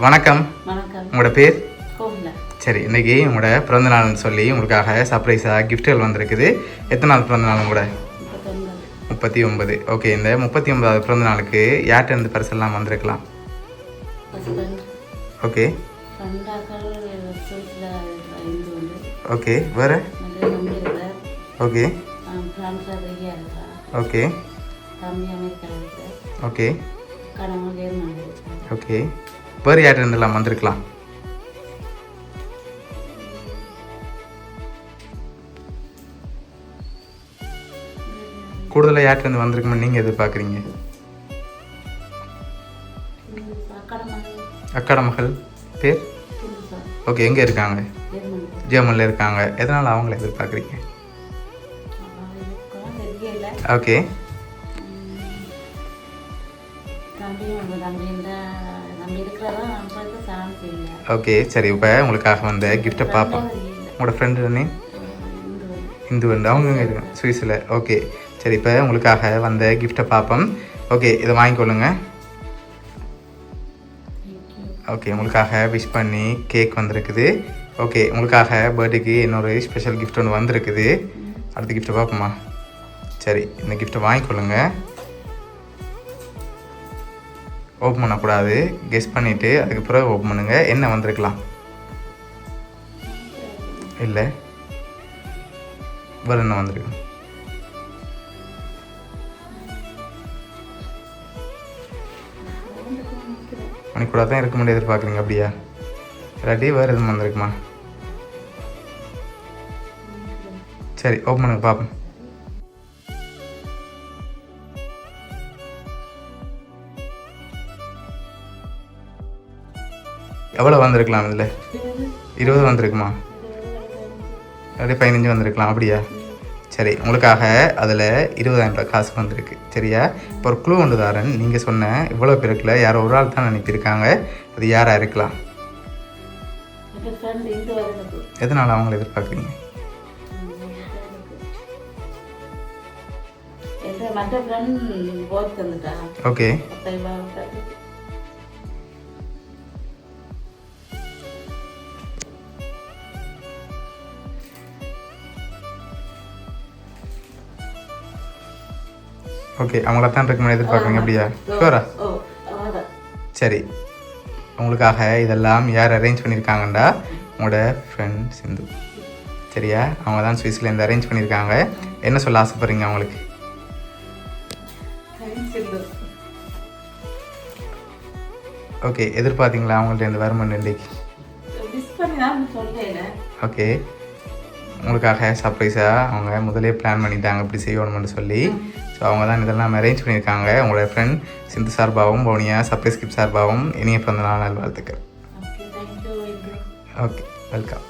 வணக்கம். வணக்கம். உங்களோட பேர்? கோகிலா. சரி, இன்றைக்கி உங்களோட பிறந்தநாள்னு சொல்லி உங்களுக்காக சர்ப்ரைஸாக கிஃப்ட்டுகள் வந்திருக்குது. எத்தனை நாள் பிறந்தநாள் உங்களோட? 39. ஓகே, இந்த 39வது பிறந்தநாளுக்கு யார்கிட்ட இருந்து பரிசெல்லாம் வந்திருக்கலாம்? ஓகே ஓகே, வேறு? ஓகே ஓகே ஓகே ஓகே, வேறு யார்கிட்ட இருந்தெல்லாம் வந்திருக்கலாம்? கூடுதலாக யார்கிட்ட இருந்து வந்திருக்குன்னு நீங்கள் எதிர்பார்க்குறீங்க? அக்காட மகள் பேர்? ஓகே, எங்கே இருக்காங்க? ஜெர்மனில் இருக்காங்க. எதனால் அவங்கள எதிர்பார்க்குறீங்க? ஓகே ஓகே, சரி. இப்போ உங்களுக்காக வந்த கிஃப்ட்டை பார்ப்போம். உங்களோட ஃப்ரெண்டு தானே? இந்து வந்து அவங்க இருக்காங்க சுவிஸில். ஓகே சரி, இப்போ உங்களுக்காக வந்த கிஃப்ட்டை பார்ப்போம். ஓகே, இதை வாங்கிக்கொள்ளுங்க. ஓகே, உங்களுக்காக விஷ் பண்ணி கேக் வந்திருக்குது. ஓகே, உங்களுக்காக பர்த்டேக்கு இன்னொரு ஸ்பெஷல் கிஃப்ட் ஒன்று வந்திருக்குது. அடுத்த கிஃப்ட்டை பார்ப்போமா? சரி, இந்த கிஃப்ட்டை வாங்கிக்கொள்ளுங்க. ஓப்பன் பண்ணக்கூடாது, கெஸ் பண்ணிவிட்டு அதுக்கு பிறகு ஓப்பன் பண்ணுங்கள். என்ன வந்திருக்கலாம்? இல்லை, வேறு என்ன வந்திருக்கு? மணிக்கூட தான் இருக்க முடியாது எதிர்பார்க்குறீங்க அப்படியா? இல்லாட்டி வேறு எதுவும் வந்திருக்குமா? சரி, ஓப்பன் பண்ணுங்க பார்ப்போம். எவ்வளோ வந்திருக்கலாம்? இதில் 20 வந்திருக்குமா? அப்படியே 15 வந்திருக்கலாம் அப்படியா? சரி, உங்களுக்காக அதில் 20,000 ரூபாய் காசு வந்திருக்கு. சரியா? இப்போ ஒரு க்ளூ ஒன்று தாரன். நீங்கள் சொன்ன இவ்வளோ பேருக்குல யாரோ ஒரு ஆள் தான் அனுப்பியிருக்காங்க. அது யாராக இருக்கலாம்? எதனால் அவங்கள எதிர்பார்க்குறீங்க? ஓகே ஓகே, அவங்கள தான் இருக்குமே எதிர்பார்க்குறீங்க அப்படியா? ஷூரா? சரி, உங்களுக்காக இதெல்லாம் யார் அரேஞ்ச் பண்ணியிருக்காங்கண்டா உங்களோட ஃப்ரெண்ட் சிந்து. சரியா? அவங்க தான் சுவிஸ்லேருந்து அரேஞ்ச் பண்ணியிருக்காங்க. என்ன சொல்ல ஆசைப்படுறீங்க அவங்களுக்கு? ஓகே, எதிர்பார்த்தீங்களா அவங்கள்ட்ட இந்த வருமானம் இன்றைக்கு? ஓகே, உங்களுக்காக சர்ப்ரைஸாக அவங்க முதலே பிளான் பண்ணிட்டாங்க இப்படி செய்யணும்னு சொல்லி. ஸோ அவங்க தான் இதெல்லாம் அரேஞ்ச் பண்ணியிருக்காங்க. உங்களோட ஃப்ரெண்ட் சிந்து சார்பாகவும் பவுனியா சர்ப்ரைஸ் கிஃப்ட் சார்பாகவும் இனிய பிறந்த நாள் நல்வாழ்த்துக்கள். Okay, welcome.